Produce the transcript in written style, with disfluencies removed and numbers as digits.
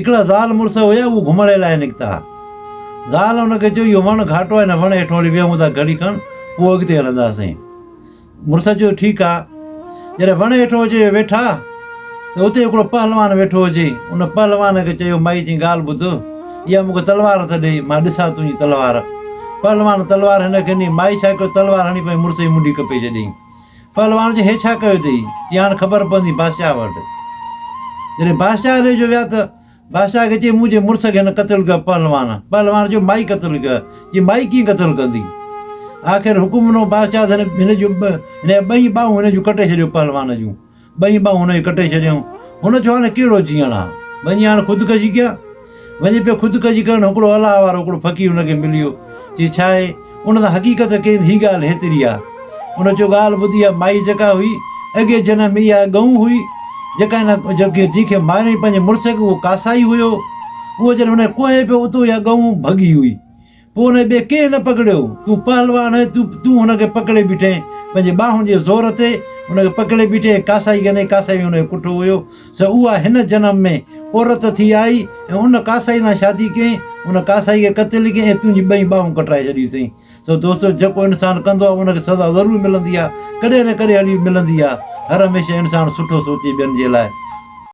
हिकिड़ा ज़ाल मुड़ुस हुया, उहो घुमण लाइ निकिता। ज़ाल हुनखे चयो इहो वणु घाटो आहे, न वण हेठि वरी विहूं था घड़ी खण, पोइ अॻिते हलंदासीं। मुड़ुस चयो ठीकु आहे। जॾहिं वण हेठो अचे वेठा त उते हिकिड़ो पहलवान वेठो हुजे। उन पहलवान खे चयो, माई जी ॻाल्हि ॿुध, इहा मूंखे तलवार त ॾे, मां ॾिसां तुंहिंजी तलवार। पहलवान तलवार हिन खे ॾिनी। माई छा कयो, तलवार हणी पंहिंजे मुड़ुस जी मुंडी कपे छॾियईं। पहलवान चई, हे छा कयो अथई? चई, हाणे ख़बर पवंदी बादशाह वटि। जॾहिं बादशाह ॾे जो विया त बादशाह खे चई, मुंहिंजे मुड़ुस खे हिन क़तलु कयो पहलवान। पहलवान चयो, माई क़तलु कयो? चई, माई कीअं क़तलु कंदी? आख़िर हुकुम ॾिनो बादशाह त हिन जूं ॿई ॿाहूं हिन जूं कटे छॾियो, पहलवान जूं ॿई ॿाहूं हुन जूं कटे छॾियऊं। हुन चयो, हाणे कहिड़ो जीअण आहे? वञी हाणे ख़ुदकशी कयां? वञी पियो ख़ुदकशी करणु। हिकिड़ो अलाह वारो हिकिड़ो फ़क़ीर हुनखे मिलियो। चई, छा आहे? उन त हक़ीक़त कई, हीअ ॻाल्हि हेतिरी आहे। उन चयो, ॻाल्हि ॿुधी आहे, माई जेका हुई अॻे जनम में इहा गऊं हुई, जेका हिन जंहिंखे मारियईं पंहिंजे मुड़ुस खे, उहो कासाई हुयो। उहो जॾहिं हुन कोहे पियो उतो इहा गऊं भॻी हुई। पोइ हुन ॿिए कंहिं न पकड़ियो। तूं पहलवान आहे, तूं हुनखे पकड़े बीठे पंहिंजे ॿाहुनि जे ज़ोर ते हुनखे पकड़े बीठे। कासाई कने कासाई हुनजो पुटु हुयो। सो उहा हिन जनम में औरत थी आई ऐं उन कासाई सां शादी कयईं, उन कासाई खे क़तलु कयईं ऐं तुंहिंजी ॿई ॿाहूं कटाए छॾी अथई। सो दोस्तो, जेको इंसानु कंदो आहे उनखे सज़ा ज़रूरु मिलंदी आहे, कॾहिं न कॾहिं हली मिलंदी आहे। हर हमेशह इंसानु सुठो सोचे ॿियनि जे लाइ।